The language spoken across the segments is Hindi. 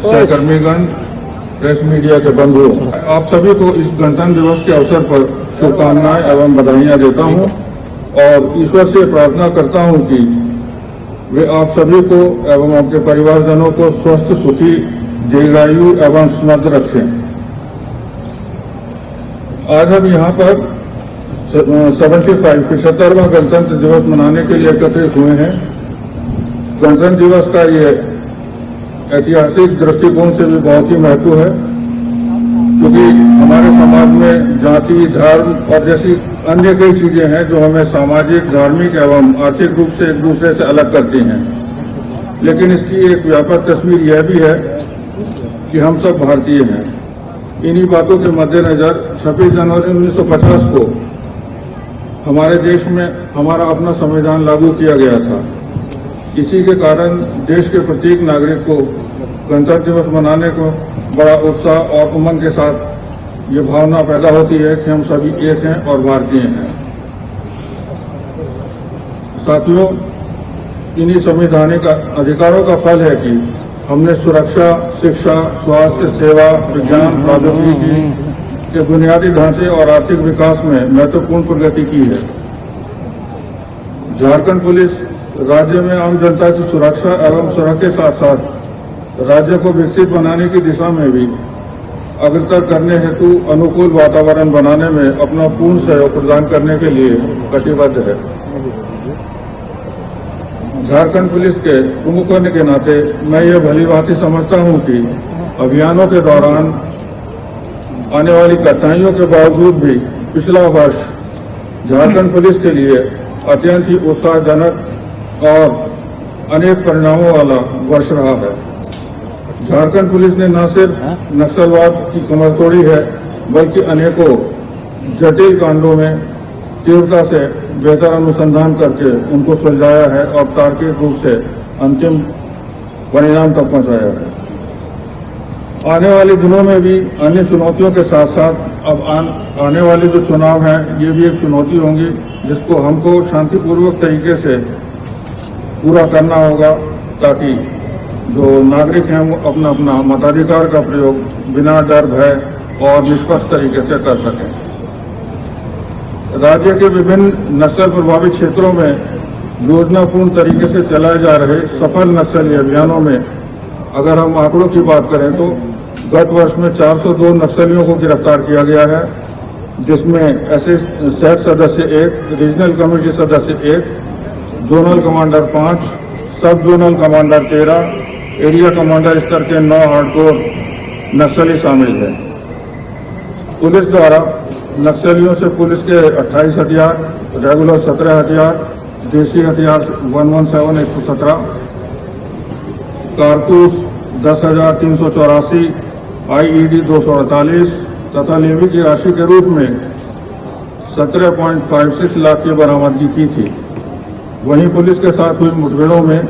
सहकर्मीगण, प्रेस मीडिया के बंधुओं, आप सभी को इस गणतंत्र दिवस के अवसर पर शुभकामनाएं एवं बधाइयां देता हूं और ईश्वर से प्रार्थना करता हूं कि वे आप सभी को एवं आपके परिवारजनों को स्वस्थ, सुखी, दीर्घायु एवं समृद्ध रखें। आज हम यहाँ पर 75वां गणतंत्र दिवस मनाने के लिए एकत्रित हुए हैं। गणतंत्र दिवस का ये ऐतिहासिक दृष्टिकोण से भी बहुत ही महत्व है, क्योंकि हमारे समाज में जाति, धर्म और जैसी अन्य कई चीजें हैं जो हमें सामाजिक, धार्मिक एवं आर्थिक रूप से एक दूसरे से अलग करती हैं। लेकिन इसकी एक व्यापक तस्वीर यह भी है कि हम सब भारतीय हैं। इन्हीं बातों के मद्देनजर 26 जनवरी 1950 को हमारे देश में हमारा अपना संविधान लागू किया गया था। इसी के कारण देश के प्रत्येक नागरिक को गणतंत्र दिवस मनाने को बड़ा उत्साह और उमंग के साथ ये भावना पैदा होती है कि हम सभी एक हैं और भारतीय हैं। साथियों, इन्हीं संवैधानिक अधिकारों का फल है कि हमने सुरक्षा, शिक्षा, स्वास्थ्य सेवा, विज्ञान, प्रौद्योगिकी के बुनियादी ढांचे और आर्थिक विकास में महत्वपूर्ण प्रगति की है। झारखंड पुलिस राज्य में आम जनता की सुरक्षा एवं सुरक्षा के साथ साथ राज्य को विकसित बनाने की दिशा में भी अग्रतर करने हेतु अनुकूल वातावरण बनाने में अपना पूर्ण सहयोग प्रदान करने के लिए कटिबद्ध है। झारखंड पुलिस के प्रमुख होने के नाते मैं ये भलीभांति समझता हूं कि अभियानों के दौरान आने वाली कठिनाइयों के बावजूद भी पिछला वर्ष झारखंड पुलिस के लिए अत्यंत ही उत्साहजनक और अनेक परिणामों वाला वर्ष रहा है। झारखंड पुलिस ने न सिर्फ नक्सलवाद की कमर तोड़ी है, बल्कि अनेकों जटिल कांडों में तीव्रता से बेहतर अनुसंधान करके उनको सुलझाया है और तार्किक रूप से अंतिम परिणाम तक पहुंचाया है। आने वाले दिनों में भी अन्य चुनौतियों के साथ साथ अब आने वाले जो चुनाव हैं, ये भी एक चुनौती होंगी जिसको हमको शांतिपूर्वक तरीके से पूरा करना होगा, ताकि जो नागरिक हैं वो अपना अपना मताधिकार का प्रयोग बिना डर, भय और निष्पक्ष तरीके से कर सकें। राज्य के विभिन्न नक्सल प्रभावित क्षेत्रों में योजनापूर्ण तरीके से चलाए जा रहे सफल नक्सली अभियानों में अगर हम आंकड़ों की बात करें तो गत वर्ष में 402 नक्सलियों को गिरफ्तार किया गया है, जिसमें ऐसे सेट सदस्य 1, रीजनल कमेटी सदस्य 1, जोनल कमांडर 5, सब जोनल कमांडर 13, एरिया कमांडर स्तर के 9 हार्डकोर नक्सली शामिल हैं। पुलिस द्वारा नक्सलियों से पुलिस के 28 हथियार, रेगुलर 17 हथियार, देसी हथियार 117 117, कारतूस 10,384, IED 248 तथा लेवी की राशि के रूप में 17.56 लाख की बरामदगी की थी। वहीं पुलिस के साथ हुई मुठभेड़ों में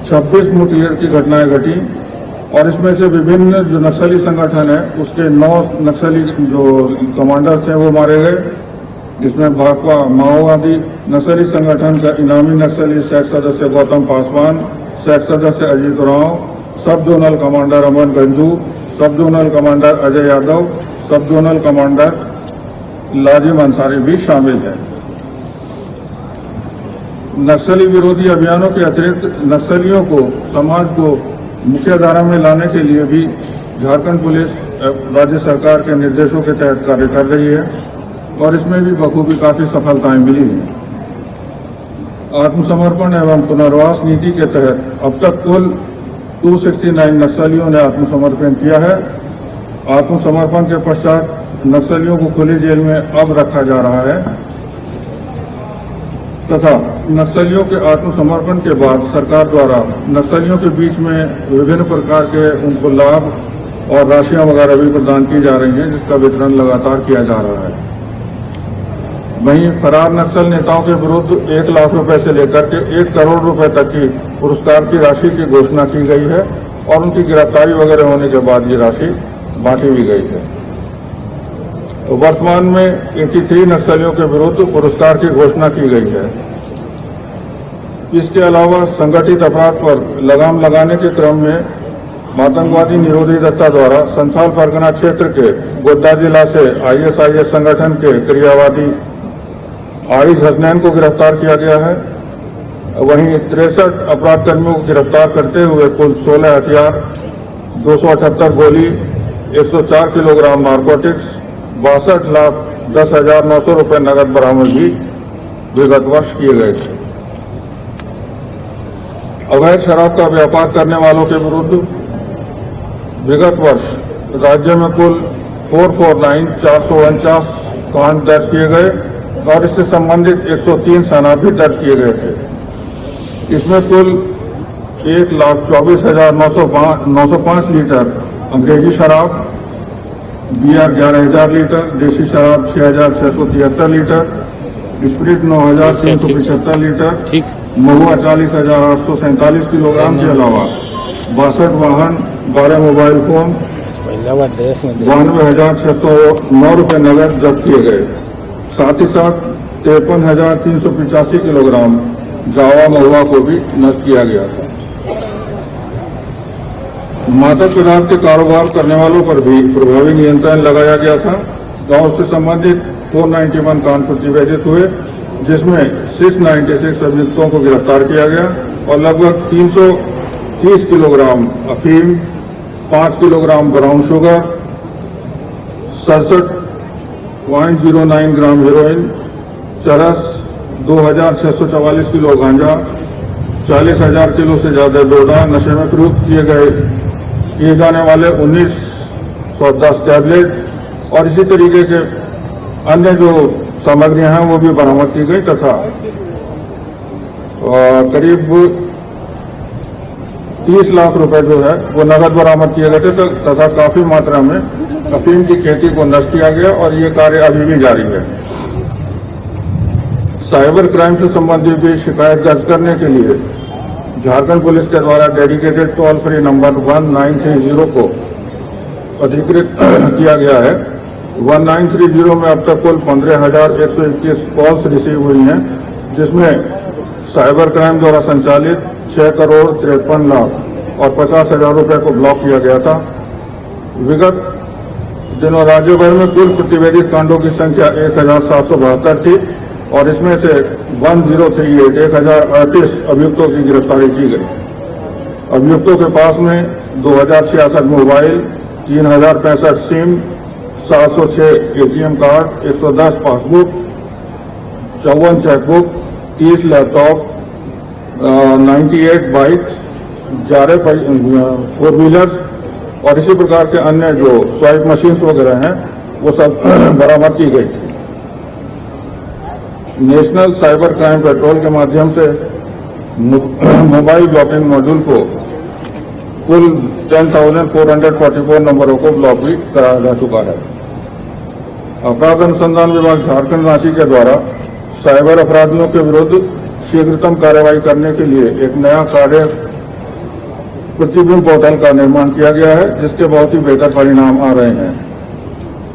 26 मुठभेड़ की घटनाएं घटी और इसमें से विभिन्न जो नक्सली संगठन है उसके 9 नक्सली जो कमांडर थे वो मारे गए, जिसमें भाकपा माओवादी नक्सली संगठन का इनामी नक्सली सेट सदस्य गौतम पासवान, सेट सदस्य अजीत राव, सब जोनल कमांडर अमन गंजू, सब जोनल कमांडर अजय यादव, सब जोनल कमांडर लाजिम अंसारी भी शामिल हैं। नक्सली विरोधी अभियानों के अतिरिक्त नक्सलियों को समाज को मुख्य धारा में लाने के लिए भी झारखंड पुलिस राज्य सरकार के निर्देशों के तहत कार्य कर रही है और इसमें भी बखूबी काफी सफलताएं मिली हैं। आत्मसमर्पण एवं पुनर्वास नीति के तहत अब तक कुल 269 नक्सलियों ने आत्मसमर्पण किया है। आत्मसमर्पण के पश्चात नक्सलियों को खुली जेल में अब रखा जा रहा है तथा नक्सलियों के आत्मसमर्पण के बाद सरकार द्वारा नक्सलियों के बीच में विभिन्न प्रकार के उनको लाभ और राशियां वगैरह भी प्रदान की जा रही हैं, जिसका वितरण लगातार किया जा रहा है। वहीं फरार नक्सल नेताओं के विरुद्ध 1 लाख रुपए से लेकर के 1 करोड़ रुपए तक की पुरस्कार की राशि की घोषणा की गई है और उनकी गिरफ्तारी वगैरह होने के बाद ये राशि बांटी भी गई है। तो वर्तमान में 83 नक्सलियों के विरुद्ध पुरस्कार की घोषणा की गई है। इसके अलावा संगठित अपराध पर लगाम लगाने के क्रम में आतंकवादी निरोधी दस्ता द्वारा संथाल परगना क्षेत्र के गोड्डा जिला से आईएसआईएस संगठन के क्रियावादी आरिज हसनैन को गिरफ्तार किया गया है। वहीं 63 अपराध कर्मियों को गिरफ्तार करते हुए कुल 16 हथियार, 278 गोली, 104 किलोग्राम नारकोटिक्स, 62,10,900 रुपये नकद बरामद भी विगत वर्ष किए गए थे। अवैध शराब का व्यापार करने वालों के विरुद्ध विगत वर्ष राज्य में कुल 449,449 कांड दर्ज किए गए और इससे संबंधित 103 सना भी दर्ज किए गए थे। इसमें कुल 1,24,905 लीटर अंग्रेजी शराब, बियर 11,000 लीटर, देशी शराब 6,673 लीटर, स्प्रिट 9,375 लीटर, महुआ 40,847 किलोग्राम के अलावा 62 वाहन, 12 मोबाइल फोन, 92,609 रुपये नगद जब्त किए गए। साथ ही साथ 53,385 किलोग्राम जावा महुआ को भी नष्ट किया गया था। मादक पदार्थ के कारोबार करने वालों पर भी प्रभावी नियंत्रण लगाया गया था। गांव से संबंधित 491 कांड प्रतिवेदित हुए, जिसमें 696 अभियुक्तों को गिरफ्तार किया गया और लगभग 330 किलोग्राम अफीम, 5 kilogram brown sugar, 67.09 gram heroin, चरस, 2,644 किलो गांजा, 40,000 किलो से ज्यादा डोडा, नशे में प्रयुक्त किए जाने वाले 1910 टैबलेट और इसी तरीके के अन्य जो सामग्रियां हैं वो भी बरामद की गई तथा करीब 30 लाख रुपए जो है वो नगद बरामद किए गए थे तथा काफी मात्रा में अफीम की खेती को नष्ट किया गया और ये कार्य अभी भी जारी है। साइबर क्राइम से संबंधित भी शिकायत दर्ज करने के लिए झारखंड पुलिस के द्वारा डेडिकेटेड टोल फ्री नंबर 1930 को अधिकृत किया गया है। 1930 में अब तक कुल 15,121 कॉल्स रिसीव हुई हैं, जिसमें साइबर क्राइम द्वारा संचालित 6,53 लाख और 50,000 रुपए को ब्लॉक किया गया था। विगत दिनों राज्य भर में कुल प्रतिवेदित कांडों की संख्या 1,772 थी और इसमें से 1038 अभियुक्तों की गिरफ्तारी की गई। अभियुक्तों के पास में 2,066 mobile, 3,065 SIM, 706 ATM card, 110 passbook, 54 chequebook, 30 laptop, 98 bikes, 11 four wheelers और इसी प्रकार के अन्य जो स्वाइप मशीन्स वगैरह हैं वो सब बरामद की गई। नेशनल साइबर क्राइम पेट्रोल के माध्यम से मोबाइल ब्लॉकिंग मॉड्यूल को कुल 10,444 नंबरों को ब्लॉक भी कराया जा चुका है। अपराध अनुसंधान विभाग झारखंड रांची के द्वारा साइबर अपराधियों के विरुद्ध शीघ्रतम कार्रवाई करने के लिए एक नया कार्य प्रतिबिंब पोर्टल का निर्माण किया गया है, जिसके बहुत ही बेहतर परिणाम आ रहे हैं।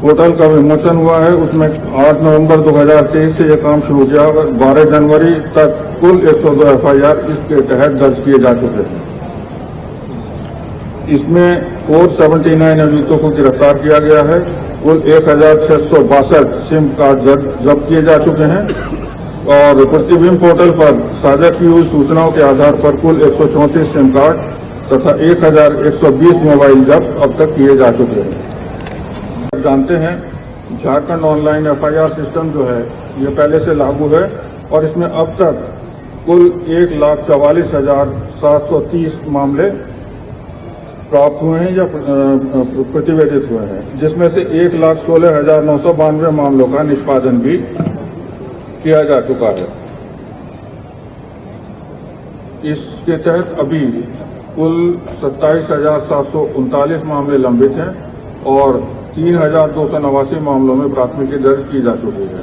पोर्टल का विमोचन हुआ है, उसमें 8 नवंबर 2023 से यह काम शुरू किया और 12 जनवरी तक कुल 102 FIR इसके तहत दर्ज किए जा चुके हैं। इसमें 479 अभियुक्तों को गिरफ्तार किया गया है। कुल 1,662 सिम कार्ड जब्त किए जा चुके हैं और प्रतिबिंब पोर्टल पर साझा की हुई सूचनाओं के आधार पर कुल 134 सिम कार्ड तथा 1,120 मोबाइल जब्त अब तक किए जा चुके हैं। आप जानते हैं झारखंड ऑनलाइन FIR सिस्टम जो है ये पहले से लागू है और इसमें अब तक कुल 1,44,730 मामले प्राप्त हुए हैं या प्रतिवेदित हुए हैं, जिसमें से 1,16,992 मामलों का निष्पादन भी किया जा चुका है। इसके तहत अभी कुल 27,739 मामले लंबित हैं और 3,289 मामलों में प्राथमिकी दर्ज की जा चुकी है।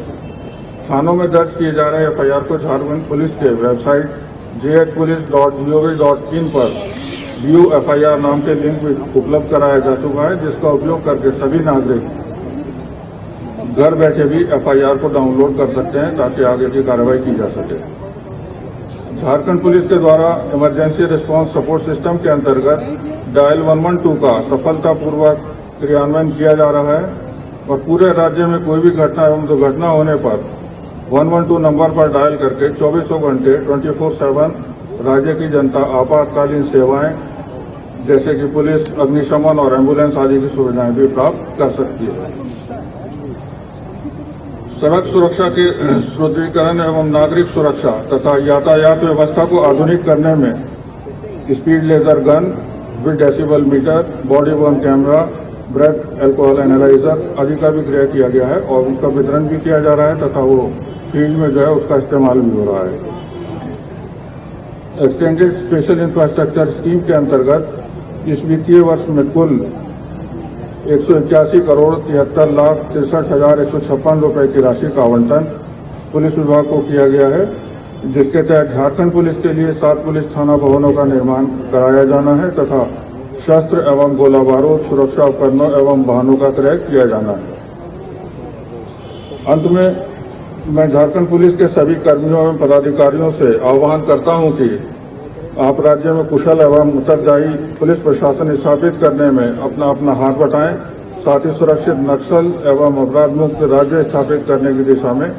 थानों में दर्ज किए जा रहे FIR को झारखंड पुलिस के वेबसाइट jhpolice.gov.in पर व्यू FIR नाम के लिंक भी उपलब्ध कराया जा चुका है, जिसका उपयोग करके सभी नागरिक घर बैठे भी FIR को डाउनलोड कर सकते हैं ताकि आगे की कार्रवाई की जा सके। झारखंड पुलिस के द्वारा इमरजेंसी रिस्पांस सपोर्ट सिस्टम के अंतर्गत डायल 112 का सफलतापूर्वक क्रियान्वयन किया जा रहा है और पूरे राज्य में कोई भी घटना एवं दुर्घटना होने पर 112 नंबर पर डायल करके 24 घंटे 24/7 राज्य की जनता आपातकालीन सेवाएं जैसे कि पुलिस, अग्निशमन और एम्बुलेंस आदि की सुविधाएं भी प्राप्त कर सकती है। सड़क सुरक्षा के सुदृढ़ीकरण एवं नागरिक सुरक्षा तथा यातायात व्यवस्था को आधुनिक करने में speed laser gun with decibel meter, body worn camera, breath alcohol analyser आदि का भी क्रय किया गया है और उसका वितरण भी किया जा रहा है तथा वो फील्ड में जो है उसका इस्तेमाल भी हो रहा है। एक्सटेंडेड स्पेशल इंफ्रास्ट्रक्चर स्कीम के अंतर्गत इस वित्तीय वर्ष में कुल 181,73,63,156 रुपए की राशि का आवंटन पुलिस विभाग को किया गया है, जिसके तहत झारखंड पुलिस के लिए 7 पुलिस थाना भवनों का निर्माण कराया जाना है तथा शस्त्र एवं गोला बारूद, सुरक्षा उपकरणों एवं वाहनों का क्रय किया जाना है। अंत में मैं झारखंड पुलिस के सभी कर्मियों एवं पदाधिकारियों से आह्वान करता हूं कि आप राज्य में कुशल एवं उत्तरदायी पुलिस प्रशासन स्थापित करने में अपना अपना हाथ बटाएं, साथ ही सुरक्षित नक्सल एवं अपराध मुक्त राज्य स्थापित करने की दिशा में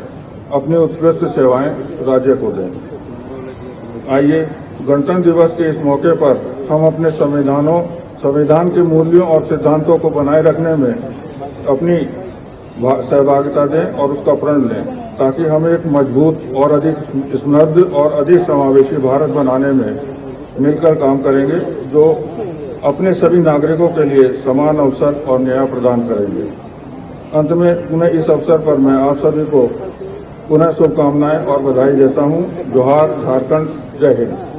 अपनी उत्कृष्ट सेवाएं राज्य को दें। आइए गणतंत्र दिवस के इस मौके पर हम अपने संविधान के मूल्यों और सिद्धांतों को बनाए रखने में अपनी सहभागिता दें और उसका प्रण लें, ताकि हम एक मजबूत और अधिक समृद्ध और अधिक समावेशी भारत बनाने में मिलकर काम करेंगे, जो अपने सभी नागरिकों के लिए समान अवसर और न्याय प्रदान करेंगे। अंत में पुनः इस अवसर पर मैं आप सभी को पुनः शुभकामनाएं और बधाई देता हूं। जोहार झारखंड, जय हिंद।